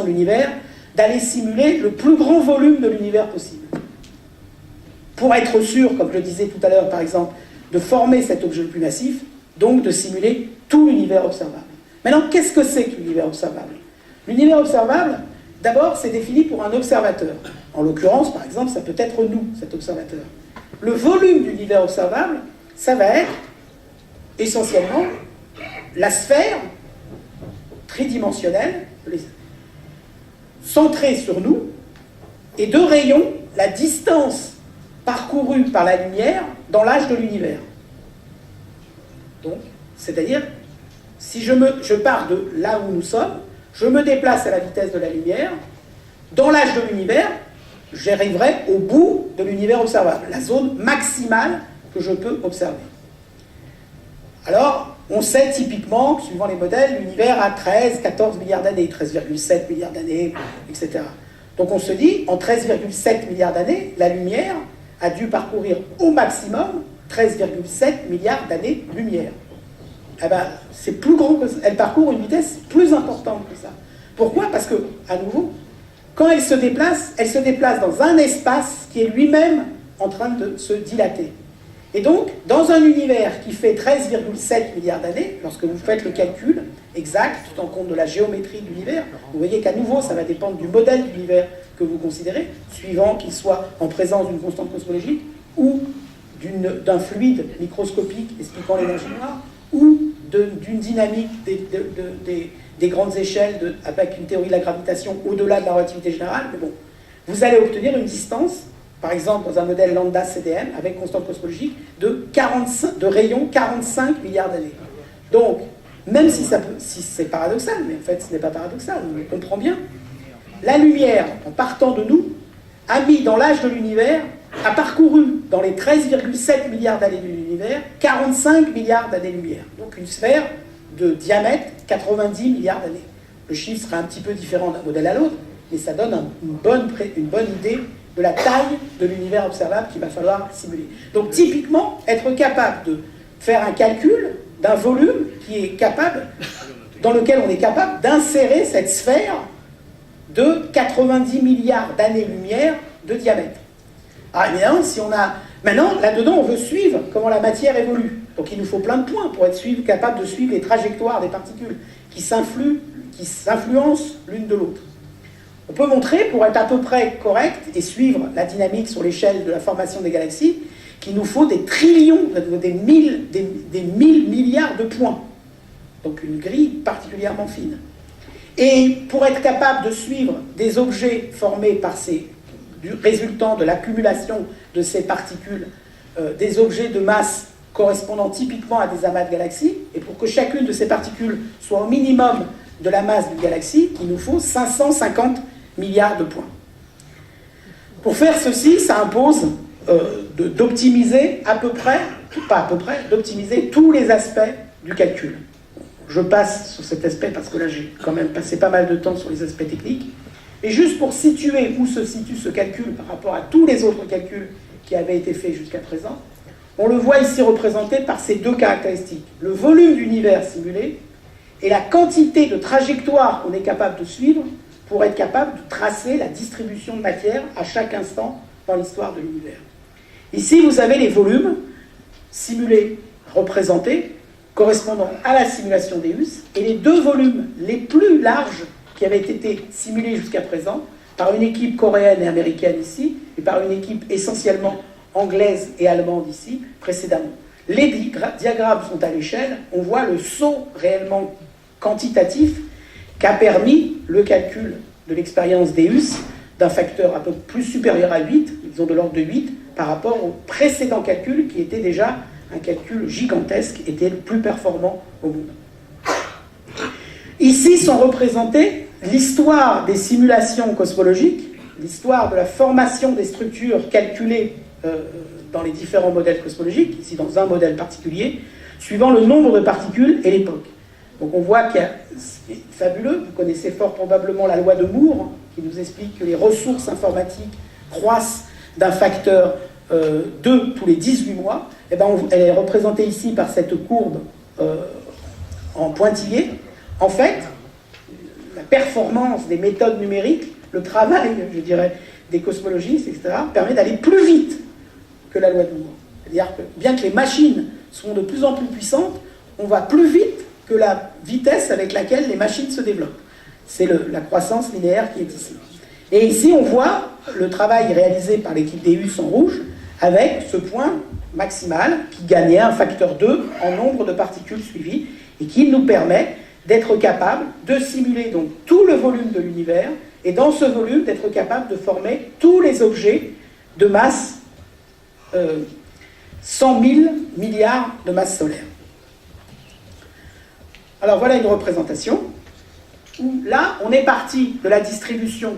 de l'univers, d'aller simuler le plus grand volume de l'univers possible. Pour être sûr, comme je le disais tout à l'heure par exemple, de former cet objet le plus massif, donc de simuler tout l'univers observable. Maintenant, qu'est-ce que c'est que l'univers observable? L'univers observable, d'abord, c'est défini pour un observateur. En l'occurrence, par exemple, ça peut être nous, cet observateur. Le volume de l'univers observable, ça va être essentiellement la sphère tridimensionnelle, centrée sur nous, et de rayons, la distance parcourue par la lumière dans l'âge de l'univers. Donc, c'est-à-dire, si je pars de là où nous sommes, je me déplace à la vitesse de la lumière, dans l'âge de l'univers, j'arriverai au bout de l'univers observable, la zone maximale que je peux observer. Alors, on sait typiquement, suivant les modèles, l'univers a 13, 14 milliards d'années, 13,7 milliards d'années, etc. Donc on se dit, en 13,7 milliards d'années, la lumière a dû parcourir au maximum 13,7 milliards d'années-lumière. Eh ben, c'est plus grand que ça. Elle parcourt une vitesse plus importante que ça. Pourquoi? Parce que, à nouveau, quand elle se déplace dans un espace qui est lui-même en train de se dilater. Et donc, dans un univers qui fait 13,7 milliards d'années, lorsque vous faites le calcul exact, tout en compte de la géométrie de l'univers, vous voyez qu'à nouveau, ça va dépendre du modèle d'univers que vous considérez, suivant qu'il soit en présence d'une constante cosmologique ou d'un fluide microscopique expliquant l'énergie noire, ou d'une dynamique des grandes échelles avec une théorie de la gravitation au-delà de la relativité générale. Mais bon, vous allez obtenir une distance, par exemple dans un modèle lambda CDM avec constante cosmologique, de rayon 45 milliards d'années. Donc, même si c'est paradoxal, mais en fait ce n'est pas paradoxal, on le comprend bien, la lumière, en partant de nous, a mis dans l'âge de l'univers, a parcouru dans les 13,7 milliards d'années de l'univers 45 milliards d'années-lumière. Donc une sphère de diamètre 90 milliards d'années. Le chiffre sera un petit peu différent d'un modèle à l'autre, mais ça donne une bonne idée de la taille de l'univers observable qu'il va falloir simuler. Donc typiquement, être capable de faire un calcul d'un volume dans lequel on est capable d'insérer cette sphère de 90 milliards d'années-lumière de diamètre. Alors évidemment, maintenant, là-dedans, on veut suivre comment la matière évolue. Donc il nous faut plein de points pour être capable de suivre les trajectoires des particules qui s'influencent l'une de l'autre. On peut montrer, pour être à peu près correct et suivre la dynamique sur l'échelle de la formation des galaxies, qu'il nous faut des trillions, des mille milliards de points. Donc une grille particulièrement fine. Et pour être capable de suivre des objets formés résultant de l'accumulation de ces particules, des objets de masse correspondant typiquement à des amas de galaxies, et pour que chacune de ces particules soit au minimum de la masse d'une galaxie, il nous faut 550 milliards de points. Pour faire ceci, ça impose d'optimiser d'optimiser tous les aspects du calcul. Je passe sur cet aspect parce que là j'ai quand même passé pas mal de temps sur les aspects techniques. Et juste pour situer où se situe ce calcul par rapport à tous les autres calculs qui avaient été faits jusqu'à présent, on le voit ici représenté par ces deux caractéristiques. Le volume d'univers simulé et la quantité de trajectoires qu'on est capable de suivre pour être capable de tracer la distribution de matière à chaque instant dans l'histoire de l'univers. Ici, vous avez les volumes simulés, représentés, correspondant à la simulation d'Eus, et les deux volumes les plus larges qui avaient été simulés jusqu'à présent par une équipe coréenne et américaine ici, et par une équipe essentiellement anglaise et allemande ici, précédemment. Les diagrammes sont à l'échelle, on voit le saut réellement quantitatif qu'a permis le calcul de l'expérience d'Eus d'un facteur un peu plus supérieur à 8, disons de l'ordre de 8, par rapport au précédent calcul qui était déjà un calcul gigantesque, était le plus performant au monde. Ici sont représentées l'histoire des simulations cosmologiques, l'histoire de la formation des structures calculées dans les différents modèles cosmologiques, ici dans un modèle particulier, suivant le nombre de particules et l'époque. Donc on voit qu'il y a, c'est fabuleux, vous connaissez fort probablement la loi de Moore, qui nous explique que les ressources informatiques croissent d'un facteur 2 tous les 18 mois. Et ben elle est représentée ici par cette courbe en pointillé. En fait, la performance des méthodes numériques, le travail, je dirais, des cosmologistes, etc., permet d'aller plus vite que la loi de Moore. C'est-à-dire que bien que les machines sont de plus en plus puissantes, on va plus vite que la vitesse avec laquelle les machines se développent. C'est la croissance linéaire qui est ici. Et ici, on voit le travail réalisé par l'équipe d'EUS en rouge avec ce point maximal qui gagnait un facteur 2 en nombre de particules suivies et qui nous permet d'être capable de simuler donc tout le volume de l'univers et dans ce volume d'être capable de former tous les objets de masse 100 000 milliards de masse solaire. Alors voilà une représentation où là on est parti de la distribution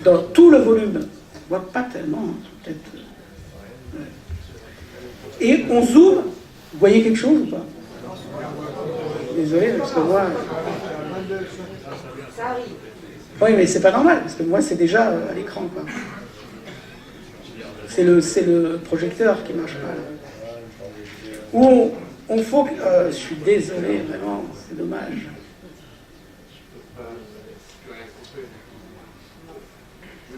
dans tout le volume. On voit pas tellement, hein, peut-être. Et on zoome. Vous voyez quelque chose ou pas? Désolé, parce que moi. Oui, mais c'est pas normal, parce que moi c'est déjà à l'écran, quoi. C'est le projecteur qui marche pas. Là. Où on faut. Je suis désolé, vraiment, c'est dommage.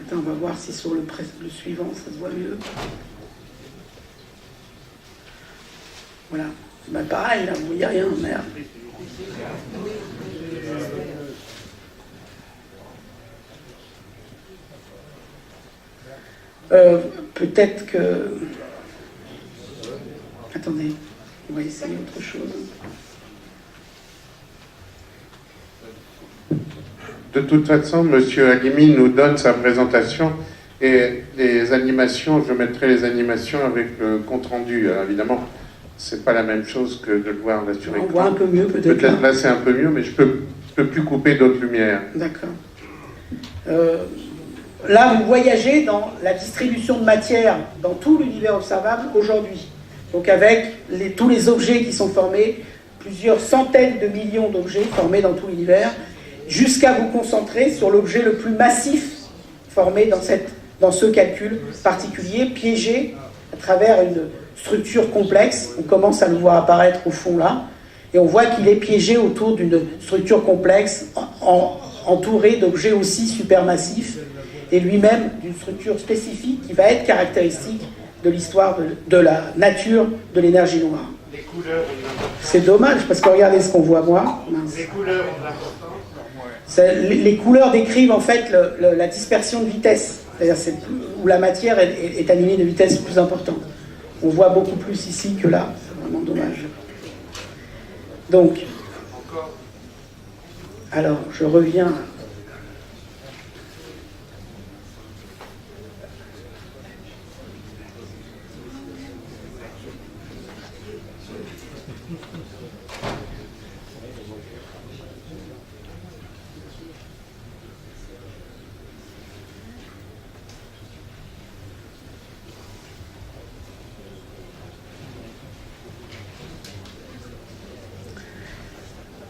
Attends, on va voir si sur le suivant ça se voit mieux. Voilà. Bah pareil, là, vous voyez rien, merde. Peut-être que... Attendez, on va essayer autre chose. De toute façon, M. Haghimi nous donne sa présentation et les animations, je mettrai les animations avec le compte-rendu. Alors évidemment, c'est pas la même chose que de le voir là sur l'écran. On voit un peu mieux peut-être. Peut-être là c'est un peu mieux, mais je peux plus couper d'autres lumières. D'accord. Là, vous voyagez dans la distribution de matière dans tout l'univers observable aujourd'hui. Donc avec tous les objets qui sont formés, plusieurs centaines de millions d'objets formés dans tout l'univers, jusqu'à vous concentrer sur l'objet le plus massif formé dans ce calcul particulier, piégé à travers une structure complexe. On commence à le voir apparaître au fond là, et on voit qu'il est piégé autour d'une structure complexe, entouré d'objets aussi supermassifs, et lui-même d'une structure spécifique qui va être caractéristique de l'histoire de la nature de l'énergie noire. Les couleurs ont de l'importance. C'est dommage, parce que regardez ce qu'on voit moi. Les couleurs ont de l'importance. Les couleurs décrivent en fait la dispersion de vitesse, c'est-à-dire où la matière est animée de vitesse plus importante. On voit beaucoup plus ici que là, c'est vraiment dommage. Donc, alors je reviens.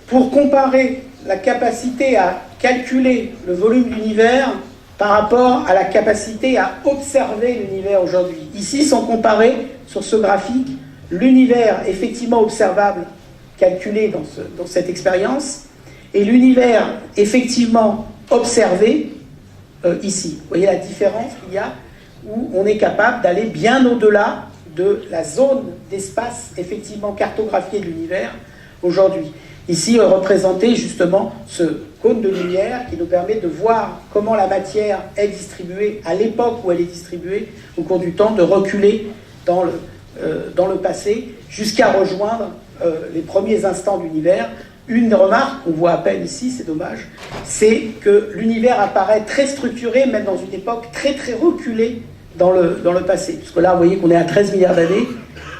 Pour comparer la capacité à calculer le volume de l'univers par rapport à la capacité à observer l'univers aujourd'hui. Ici sont comparés sur ce graphique l'univers effectivement observable calculé dans cette expérience et l'univers effectivement observé ici. Vous voyez la différence qu'il y a où on est capable d'aller bien au-delà de la zone d'espace effectivement cartographiée de l'univers aujourd'hui. Ici, représenté justement ce cône de lumière qui nous permet de voir comment la matière est distribuée à l'époque où elle est distribuée au cours du temps, de reculer dans le passé jusqu'à rejoindre les premiers instants de l'univers. Une remarque qu'on voit à peine ici, c'est dommage, c'est que l'univers apparaît très structuré, même dans une époque très très reculée dans le passé. Parce que là, vous voyez qu'on est à 13 milliards d'années,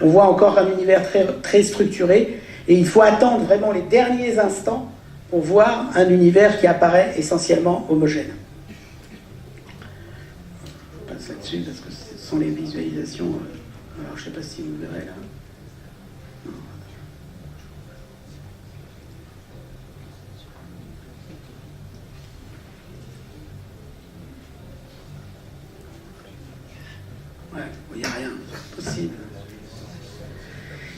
on voit encore un univers très, très structuré. Et il faut attendre vraiment les derniers instants pour voir un univers qui apparaît essentiellement homogène. Je passe là-dessus parce que ce sont les visualisations. Alors je ne sais pas si vous verrez là. Non. Ouais, il n'y a rien, c'est possible.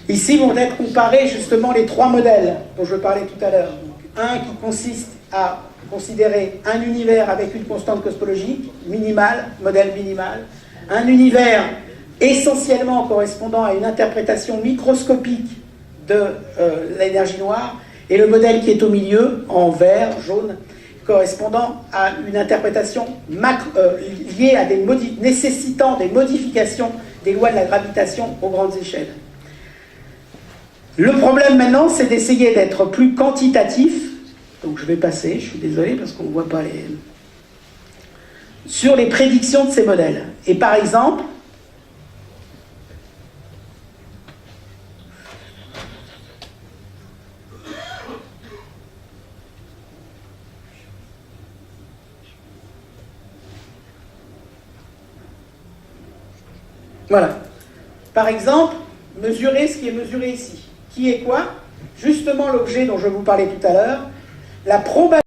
Ici vont être comparés justement les trois modèles dont je parlais tout à l'heure. Un qui consiste à considérer un univers avec une constante cosmologique minimale, modèle minimal, un univers essentiellement correspondant à une interprétation microscopique de l'énergie noire, et le modèle qui est au milieu, en vert, jaune, correspondant à une interprétation liée à nécessitant des modifications des lois de la gravitation aux grandes échelles. Le problème maintenant, c'est d'essayer d'être plus quantitatif. Donc je vais passer, je suis désolé parce qu'on ne voit pas les... sur les prédictions de ces modèles. Et par exemple, voilà. Par exemple, mesurer ce qui est mesuré ici. Qui est quoi? Justement l'objet dont je vous parlais tout à l'heure, la probabilité